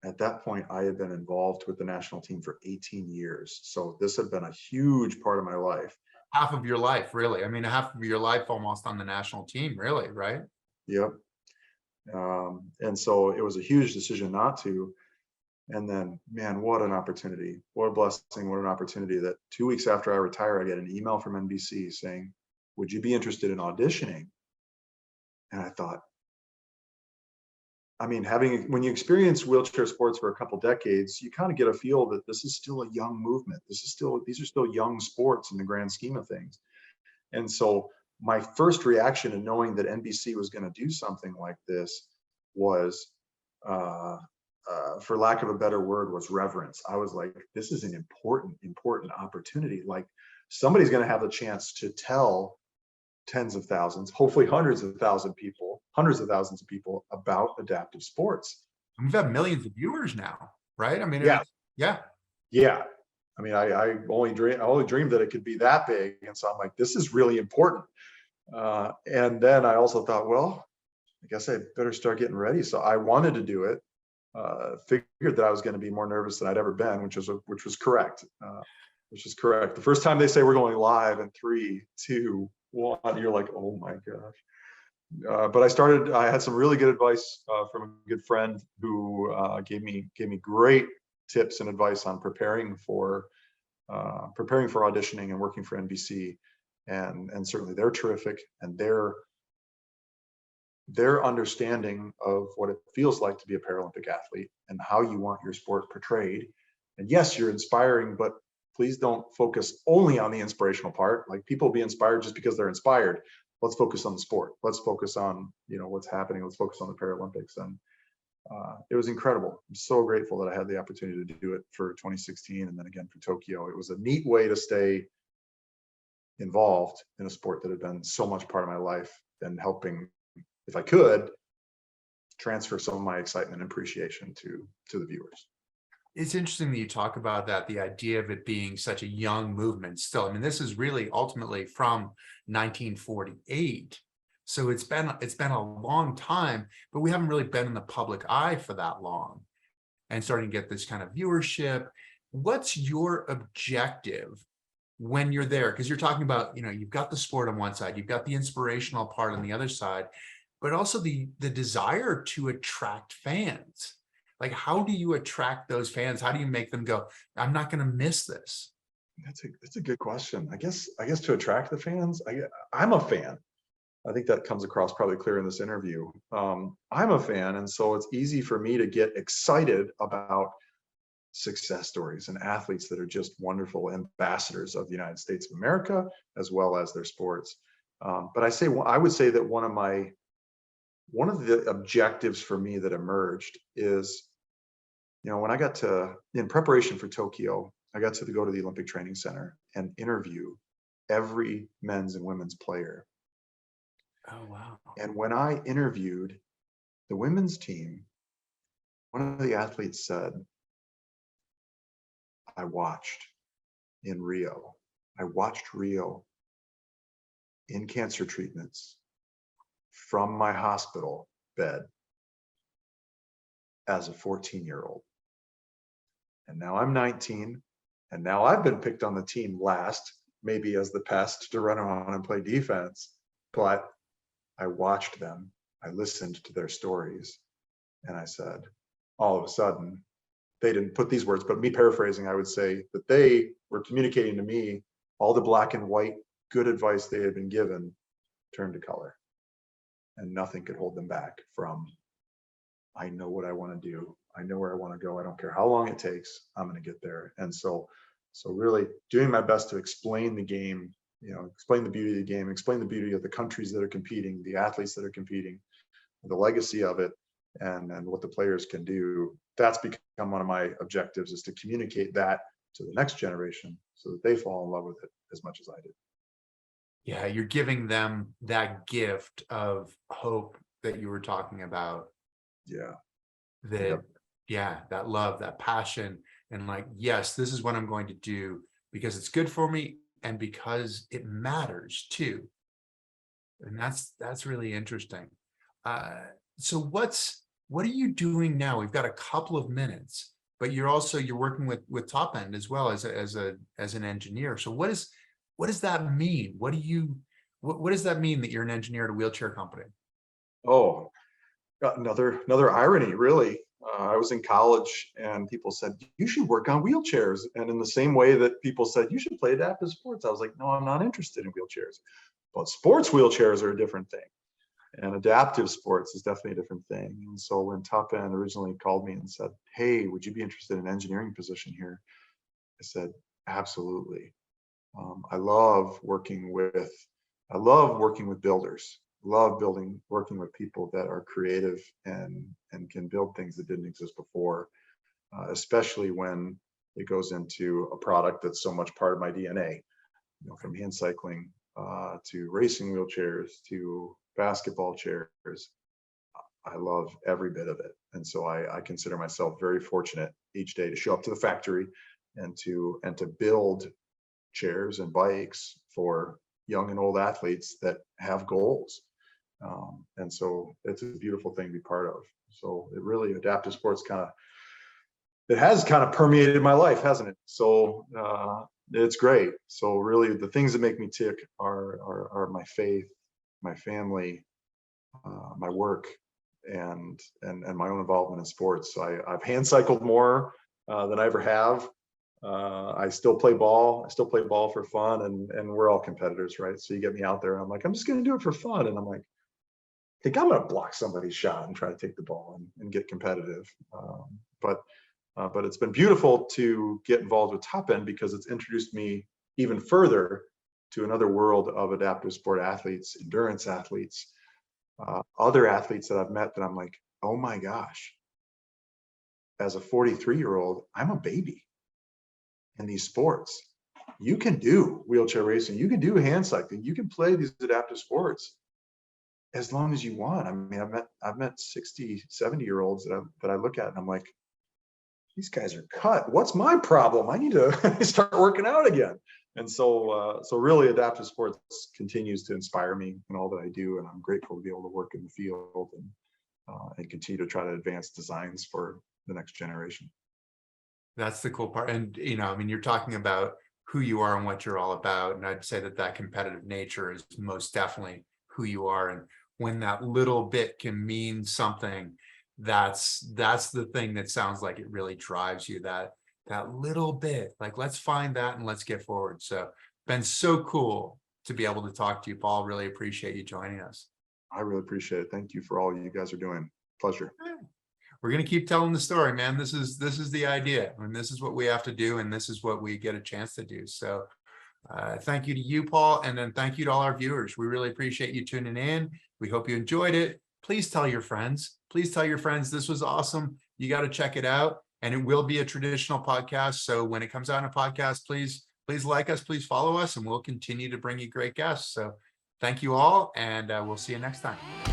at that point, I had been involved with the national team for 18 years. So this had been a huge part of my life. Half of your life, really. I mean, half of your life almost on the national team, really, right? Yep. And so it was a huge decision not to. And then, man, what an opportunity. What a blessing. What an opportunity that 2 weeks after I retire, I get an email from NBC saying, would you be interested in auditioning? And I thought, I mean, when you experience wheelchair sports for a couple decades, you kind of get a feel that this is still a young movement. These are still young sports in the grand scheme of things. And so my first reaction in knowing that NBC was going to do something like this was, for lack of a better word, was reverence. I was like, this is an important opportunity. Like somebody's going to have a chance to tell tens of thousands, hopefully hundreds of thousands of people about adaptive sports. We've had millions of viewers now, right? I mean, yeah. I mean, I only dreamed that it could be that big, and so I'm like, this is really important. And then I also thought, well, I guess I better start getting ready. So I wanted to do it. Figured that I was going to be more nervous than I'd ever been, which was correct. The first time they say we're going live in 3, 2, 1, you're like, oh my gosh. But I had some really good advice from a good friend who gave me great tips and advice on preparing for auditioning and working for NBC, and certainly they're terrific, and their understanding of what it feels like to be a Paralympic athlete and how you want your sport portrayed. And yes, you're inspiring, but please don't focus only on the inspirational part. Like, people will be inspired just because they're inspired. Let's focus on the sport. Let's focus on, what's happening. Let's focus on the Paralympics. It was incredible. I'm so grateful that I had the opportunity to do it for 2016 and then again for Tokyo. It was a neat way to stay involved in a sport that had been so much part of my life, and helping, if I could, transfer some of my excitement and appreciation to the viewers. It's interesting that you talk about that, the idea of it being such a young movement still. I mean, this is really ultimately from 1948. So it's been a long time, but we haven't really been in the public eye for that long and starting to get this kind of viewership. What's your objective when you're there? Because you're talking about, you've got the sport on one side, you've got the inspirational part on the other side, but also the desire to attract fans. Like, how do you attract those fans? How do you make them go, I'm not going to miss this? That's a good question. I guess to attract the fans, I'm a fan. I think that comes across probably clear in this interview. I'm a fan, and so it's easy for me to get excited about success stories and athletes that are just wonderful ambassadors of the United States of America, as well as their sports. But I would say that one of the objectives for me that emerged is, when I got in preparation for Tokyo, I got to go to the Olympic Training Center and interview every men's and women's player. Oh, wow. And when I interviewed the women's team, one of the athletes said, I watched Rio in cancer treatments from my hospital bed as a 14-year-old. And now I'm 19, and now I've been picked on the team last, maybe as the pest to run around and play defense. But I watched them, I listened to their stories, and I said, all of a sudden, they didn't put these words, but me paraphrasing, I would say that they were communicating to me all the black and white good advice they had been given turned to color, and nothing could hold them back from, I know what I want to do. I know where I want to go. I don't care how long it takes. I'm going to get there. And so really doing my best to explain the game, explain the beauty of the game, explain the beauty of the countries that are competing, the athletes that are competing, the legacy of it, and what the players can do. That's become one of my objectives, is to communicate that to the next generation so that they fall in love with it as much as I did. Yeah, you're giving them that gift of hope that you were talking about. Yeah. That love, that passion, and like, yes, this is what I'm going to do because it's good for me and because it matters too. And that's really interesting. So what are you doing now? We've got a couple of minutes, but you're working with Top End as well as an engineer. So what does that mean? What does that mean that you're an engineer at a wheelchair company? Oh, another irony, really. I was in college and people said, you should work on wheelchairs. And in the same way that people said, you should play adaptive sports, I was like, no, I'm not interested in wheelchairs. But sports wheelchairs are a different thing. And adaptive sports is definitely a different thing. And so when Top End originally called me and said, hey, would you be interested in an engineering position here? I said, absolutely. I love working with builders. Working with people that are creative and can build things that didn't exist before, especially when it goes into a product that's so much part of my DNA, from hand cycling to racing wheelchairs to basketball chairs. I love every bit of it. And so I consider myself very fortunate each day to show up to the factory and to build chairs and bikes for young and old athletes that have goals. And so it's a beautiful thing to be part of. So adaptive sports has kind of permeated my life, hasn't it? So it's great. So really the things that make me tick are my faith, my family, my work, and my own involvement in sports. So I've hand cycled more than I ever have. I still play ball. I still play ball for fun, and we're all competitors, right? So you get me out there, and I'm like, I'm just going to do it for fun, and I'm like, I think I'm going to block somebody's shot and try to take the ball and get competitive. But it's been beautiful to get involved with Top End because it's introduced me even further to another world of adaptive sport athletes, endurance athletes, other athletes that I've met that I'm like, oh my gosh, as a 43-year-old, I'm a baby in these sports. You can do wheelchair racing, you can do hand cycling, you can play these adaptive sports as long as you want. I mean, I've met 60, 70-year-olds that I look at and I'm like, these guys are cut. What's my problem? I need to start working out again. And so really adaptive sports continues to inspire me in all that I do. And I'm grateful to be able to work in the field and continue to try to advance designs for the next generation. That's the cool part. And, I mean, you're talking about who you are and what you're all about. And I'd say that competitive nature is most definitely who you are. And when that little bit can mean something, that's the thing that sounds like it really drives you, that little bit. Like, let's find that and let's get forward. So been so cool to be able to talk to you, Paul. Really appreciate you joining us. I really appreciate it. Thank you for all you guys are doing. Pleasure. We're going to keep telling the story, man. This is the idea. I mean, this is what we have to do, and this is what we get a chance to do. So thank you to you, Paul, and then thank you to all our viewers. We really appreciate you tuning in. We hope you enjoyed it. Please tell your friends. Please tell your friends. This was awesome. You got to check it out, and it will be a traditional podcast. So when it comes out in a podcast, please like us, please follow us, and we'll continue to bring you great guests. So thank you all, and we'll see you next time.